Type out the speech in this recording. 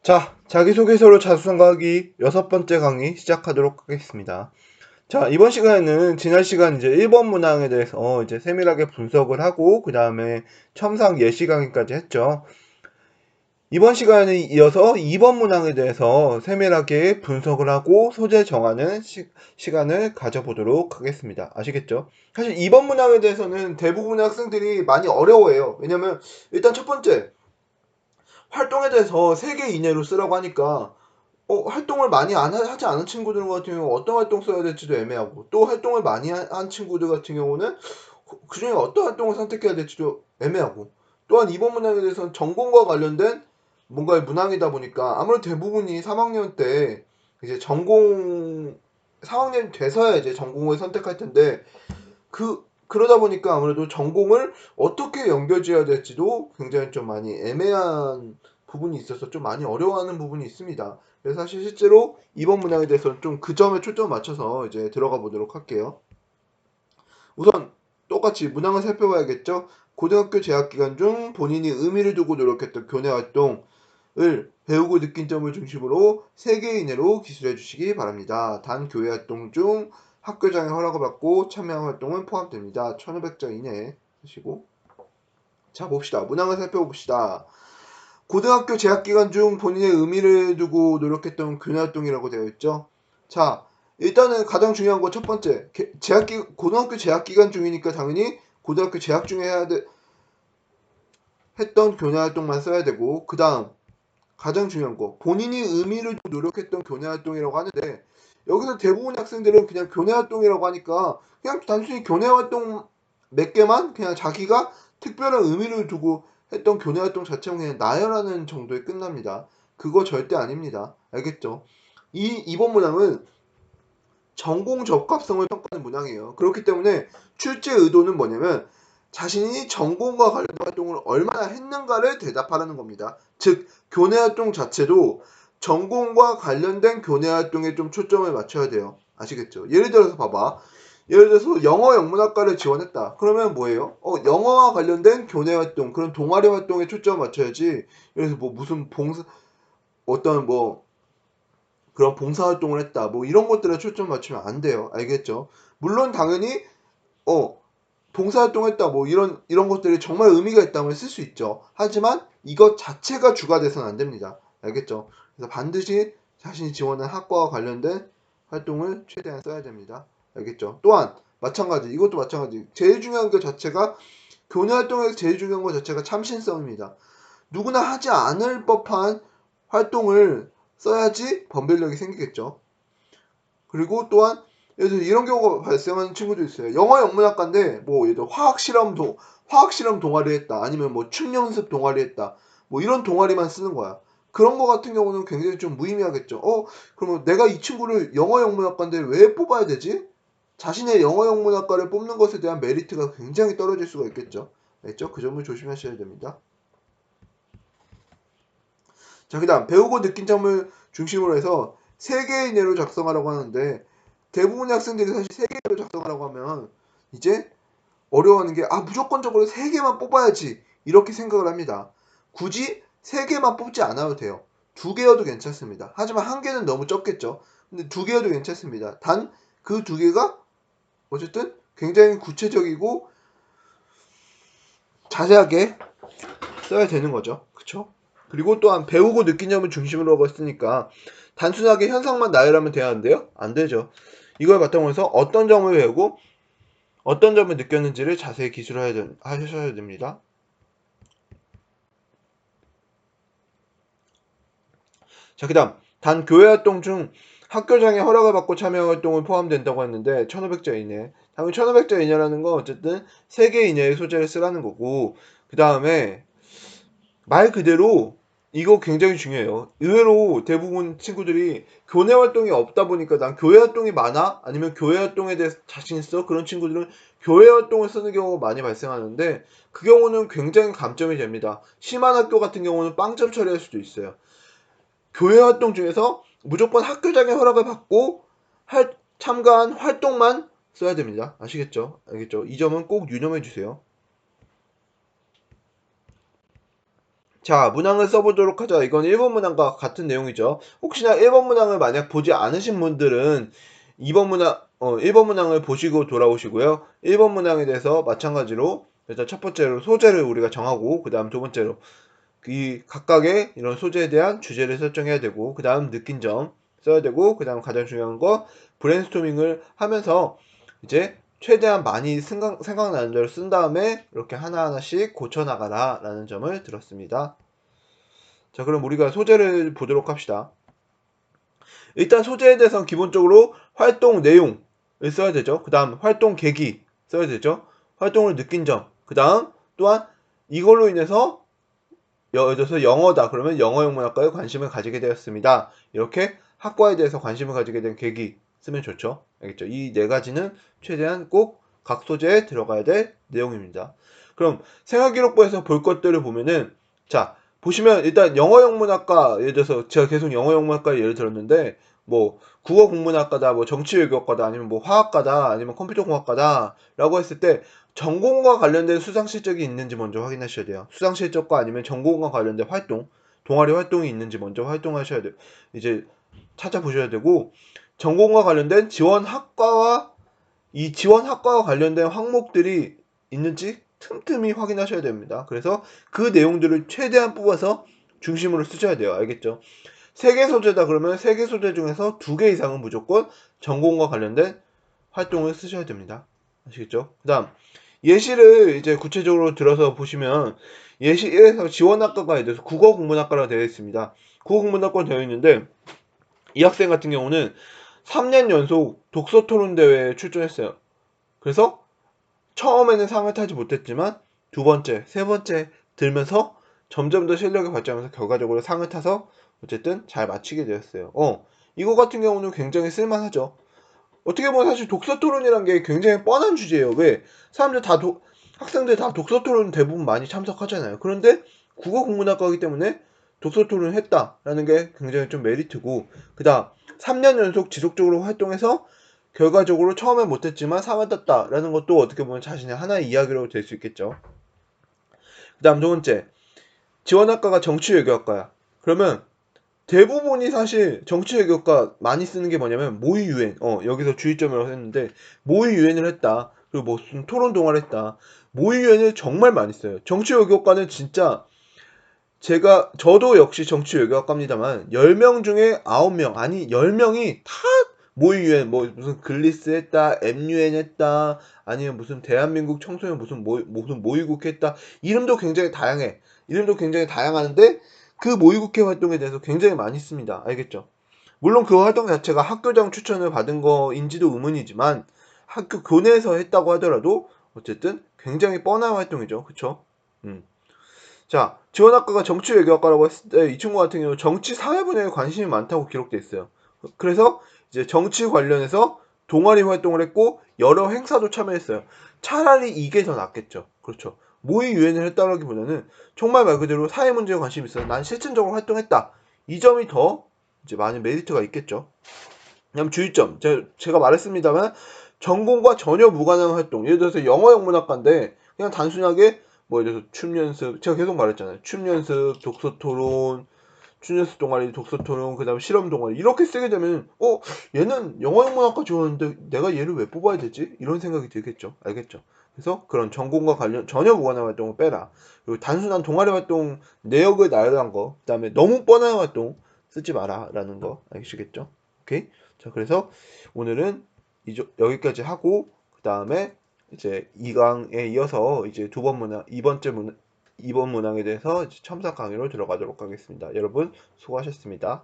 자, 자기소개서로 자수성가하기 6번째 강의 시작하도록 하겠습니다. 자, 이번 시간에는 지난 시간 이제 1번 문항에 대해서 이제 세밀하게 분석을 하고, 그 다음에 첨삭 예시 강의까지 했죠. 이번 시간에 이어서 2번 문항에 대해서 세밀하게 분석을 하고 소재 정하는 시간을 가져보도록 하겠습니다. 아시겠죠? 사실 2번 문항에 대해서는 대부분의 학생들이 많이 어려워해요. 왜냐면 일단 첫 번째, 활동에 대해서 3개 이내로 쓰라고 하니까 활동을 많이 하지 않은 친구들 같은 경우 어떤 활동 써야 될지도 애매하고, 또 활동을 많이 한 친구들 같은 경우는 그 중에 어떤 활동을 선택해야 될지도 애매하고, 또한 이번 문항에 대해서는 전공과 관련된 뭔가의 문항이다 보니까 아무래도 대부분이 3학년 때 이제 전공 3학년이 돼서야 이제 전공을 선택할 텐데, 그러다 보니까 아무래도 전공을 어떻게 연결지어야 될지도 굉장히 좀 많이 애매한 부분이 있어서 좀 많이 어려워하는 부분이 있습니다. 그래서 사실 실제로 이번 문항에 대해서는 좀 그 점에 초점을 맞춰서 이제 들어가 보도록 할게요. 우선 똑같이 문항을 살펴봐야겠죠. 고등학교 재학 기간 중 본인이 의미를 두고 노력했던 교내 활동을 배우고 느낀 점을 중심으로 3개 이내로 기술해 주시기 바랍니다. 단 교회 활동 중 학교장의 허락을 받고 참여한 활동은 포함됩니다. 1500자 이내에 쓰시고. 자, 봅시다. 문항을 살펴봅시다. 고등학교 재학 기간 중 본인의 의미를 두고 노력했던 교내 활동이라고 되어 있죠. 자, 일단은 가장 중요한 거 첫 번째, 고등학교 재학 기간 중이니까 당연히 고등학교 재학 중에 했던 교내 활동만 써야 되고, 그 다음 가장 중요한 거, 본인이 의미를 두고 노력했던 교내 활동이라고 하는데, 여기서 대부분 학생들은 그냥 교내 활동이라고 하니까 그냥 단순히 교내 활동 몇 개만 그냥 자기가 특별한 의미를 두고 했던 교내 활동 자체는 그냥 나열하는 정도에 끝납니다. 그거 절대 아닙니다. 알겠죠? 이번 문항은 전공 적합성을 평가하는 문항이에요. 그렇기 때문에 출제 의도는 뭐냐면 자신이 전공과 관련된 활동을 얼마나 했는가를 대답하라는 겁니다. 즉 교내 활동 자체도 전공과 관련된 교내 활동에 좀 초점을 맞춰야 돼요. 아시겠죠? 예를 들어서 봐봐. 예를 들어서 영어 영문학과를 지원했다. 그러면 뭐예요? 영어와 관련된 교내 활동, 그런 동아리 활동에 초점을 맞춰야지. 그래서 뭐 무슨 어떤 그런 봉사활동을 했다. 뭐 이런 것들에 초점 맞추면 안 돼요. 알겠죠? 물론 당연히 봉사활동했다. 뭐 이런 것들이 정말 의미가 있다면 쓸 수 있죠. 하지만 이것 자체가 주가 돼서는 안 됩니다. 알겠죠? 그래서 반드시 자신이 지원한 학과와 관련된 활동을 최대한 써야 됩니다. 알겠죠? 또한 마찬가지, 이것도 마찬가지. 제일 중요한 것 자체가 교내 활동에서 제일 중요한 것 자체가 참신성입니다. 누구나 하지 않을 법한 활동을 써야지 변별력이 생기겠죠. 그리고 또한 예를 들어 이런 경우가 발생하는 친구도 있어요. 영어 영문학과인데 뭐 예를 들어 화학실험 동아리 했다. 아니면 뭐 춤 연습 동아리 했다. 뭐 이런 동아리만 쓰는 거야. 그런 거 같은 경우는 굉장히 좀 무의미하겠죠. 그러면 내가 이 친구를 영어 영문학과인데 왜 뽑아야 되지? 자신의 영어 영문학과를 뽑는 것에 대한 메리트가 굉장히 떨어질 수가 있겠죠. 알겠죠? 그 점을 조심하셔야 됩니다. 자, 그 다음 배우고 느낀 점을 중심으로 해서 3개 이내로 작성하라고 하는데, 대부분의 학생들이 사실 3개 이내로 작성하라고 하면 이제 어려워하는 게 무조건적으로 3개만 뽑아야지 이렇게 생각을 합니다. 굳이 3개만 뽑지 않아도 돼요. 2개여도 괜찮습니다. 하지만 1개는 너무 적겠죠. 근데 2개여도 괜찮습니다. 단 그 2개가 어쨌든 굉장히 구체적이고 자세하게 써야 되는 거죠. 그쵸? 그리고 또한 배우고 느낀 점을 중심으로 하고 있으니까 단순하게 현상만 나열하면 되는데요? 안 되죠. 이걸 바탕으로 해서 어떤 점을 배우고 어떤 점을 느꼈는지를 자세히 하셔야 됩니다. 자, 그 다음 단 교회 활동 중 학교장의 허락을 받고 참여 활동을 포함된다고 했는데 1500자 이내. 당연히 1500자 이내라는 건 어쨌든 3개 이내의 소재를 쓰라는 거고, 그 다음에 말 그대로 이거 굉장히 중요해요. 의외로 대부분 친구들이 교내 활동이 없다 보니까 난 교회 활동이 많아? 아니면 교회 활동에 대해서 자신 있어? 그런 친구들은 교회 활동을 쓰는 경우가 많이 발생하는데, 그 경우는 굉장히 감점이 됩니다. 심한 학교 같은 경우는 빵점 처리할 수도 있어요. 교회 활동 중에서 무조건 학교장의 허락을 받고 참가한 활동만 써야 됩니다. 아시겠죠? 알겠죠? 이 점은 꼭 유념해 주세요. 자, 문항을 써보도록 하죠. 이건 1번 문항과 같은 내용이죠. 혹시나 1번 문항을 만약 보지 않으신 분들은 2번 문항, 1번 문항을 보시고 돌아오시고요. 1번 문항에 대해서 마찬가지로 일단 첫 번째로 소재를 우리가 정하고, 그 다음 두 번째로 이 각각의 이런 소재에 대한 주제를 설정해야 되고, 그 다음 느낀 점 써야 되고, 그 다음 가장 중요한 거 브레인스토밍을 하면서 이제 최대한 많이 생각나는 대로 쓴 다음에 이렇게 하나하나씩 고쳐나가라 라는 점을 들었습니다. 자, 그럼 우리가 소재를 보도록 합시다. 일단 소재에 대해서는 기본적으로 활동 내용을 써야 되죠. 그 다음 활동 계기 써야 되죠. 활동을 느낀 점. 그 다음 또한 이걸로 인해서 예를 들어서 영어다. 그러면 영어 영문학과에 관심을 가지게 되었습니다. 이렇게 학과에 대해서 관심을 가지게 된 계기 쓰면 좋죠. 알겠죠? 이 네 가지는 최대한 꼭 각 소재에 들어가야 될 내용입니다. 그럼 생활기록부에서 볼 것들을 보면은, 자, 보시면 일단 영어 영문학과, 예를 들어서 제가 계속 영어 영문학과 예를 들었는데, 뭐 국어 국문학과다, 뭐 정치외교학과다, 아니면 뭐 화학과다, 아니면 컴퓨터공학과다 라고 했을 때 전공과 관련된 수상 실적이 있는지 먼저 확인하셔야 돼요. 수상 실적과 아니면 전공과 관련된 활동, 동아리 활동이 있는지 먼저 활동하셔야 돼요. 이제 찾아보셔야 되고, 전공과 관련된 지원 학과와 이 지원 학과와 관련된 항목들이 있는지 틈틈이 확인하셔야 됩니다. 그래서 그 내용들을 최대한 뽑아서 중심으로 쓰셔야 돼요. 알겠죠? 3개 소재다 그러면 3개 소재 중에서 2개 이상은 무조건 전공과 관련된 활동을 쓰셔야 됩니다. 아시겠죠? 그 다음 예시를 이제 구체적으로 들어서 보시면, 예시 1에서 지원학과가 예를 들어서 국어국문학과라고 되어 있습니다. 국어국문학과 되어 있는데 이 학생 같은 경우는 3년 연속 독서토론대회에 출전했어요. 그래서 처음에는 상을 타지 못했지만 두 번째, 세 번째 들면서 점점 더 실력이 발전하면서 결과적으로 상을 타서 어쨌든 잘 마치게 되었어요. 이거 같은 경우는 굉장히 쓸만하죠. 어떻게 보면 사실 독서 토론이란 게 굉장히 뻔한 주제예요. 왜? 사람들 다 학생들 다 독서 토론 대부분 많이 참석하잖아요. 그런데 국어 국문학과이기 때문에 독서 토론을 했다라는 게 굉장히 좀 메리트고, 그다음 3년 연속 지속적으로 활동해서 결과적으로 처음엔 못했지만 상을 땄다라는 것도 어떻게 보면 자신의 하나의 이야기로 될 수 있겠죠. 그다음 두 번째, 지원학과가 정치외교학과야. 그러면 대부분이 사실 정치 외교과 많이 쓰는 게 뭐냐면 모의 유엔, 여기서 주의점을 했는데 모의 유엔을 했다, 그리고 뭐 무슨 토론 동화를 했다. 모의 유엔을 정말 많이 써요. 정치 외교과는 진짜, 저도 역시 정치 외교학과입니다만 10명 중에 9명, 아니 10명이 다 모의 유엔, 뭐 무슨 글리스 했다, MUN 했다, 아니면 무슨 대한민국 청소년 무슨 모의국회 했다. 이름도 굉장히 다양해. 이름도 굉장히 다양한데 그 모의국회 활동에 대해서 굉장히 많이 씁니다. 알겠죠? 물론 그 활동 자체가 학교장 추천을 받은 거인지도 의문이지만 학교 교내에서 했다고 하더라도 어쨌든 굉장히 뻔한 활동이죠. 그쵸? 음. 자, 지원학과가 정치외교학과라고 했을 때 이 친구 같은 경우 정치 사회 분야에 관심이 많다고 기록돼 있어요. 그래서 이제 정치 관련해서 동아리 활동을 했고 여러 행사도 참여했어요. 차라리 이게 더 낫겠죠. 그렇죠. 모의 유엔을 했다라기보다는 정말 말 그대로 사회 문제에 관심이 있어요. 난 실천적으로 활동했다. 이 점이 더 이제 많은 메리트가 있겠죠. 그다음 주의점. 제가 말했습니다만 전공과 전혀 무관한 활동. 예를 들어서 영어 영문학과인데 그냥 단순하게 뭐 예를 들어서 춤 연습, 제가 계속 말했잖아요. 춤 연습, 독서 토론, 춤 연습 동아리, 독서 토론, 그다음 실험 동아리 이렇게 쓰게 되면 얘는 영어 영문학과 좋아하는데 내가 얘를 왜 뽑아야 되지? 이런 생각이 들겠죠. 알겠죠? 그래서 그런 전공과 관련 전혀 무관한 활동을 빼라. 그리고 단순한 동아리 활동 내역을 나열한 거, 그다음에 너무 뻔한 활동 쓰지 마라라는 거 아시겠죠? 오케이? 자, 그래서 오늘은 여기까지 하고 그 다음에 이제 2강에 이어서 이제 이번 문항에 대해서 첨삭 강의로 들어가도록 하겠습니다. 여러분 수고하셨습니다.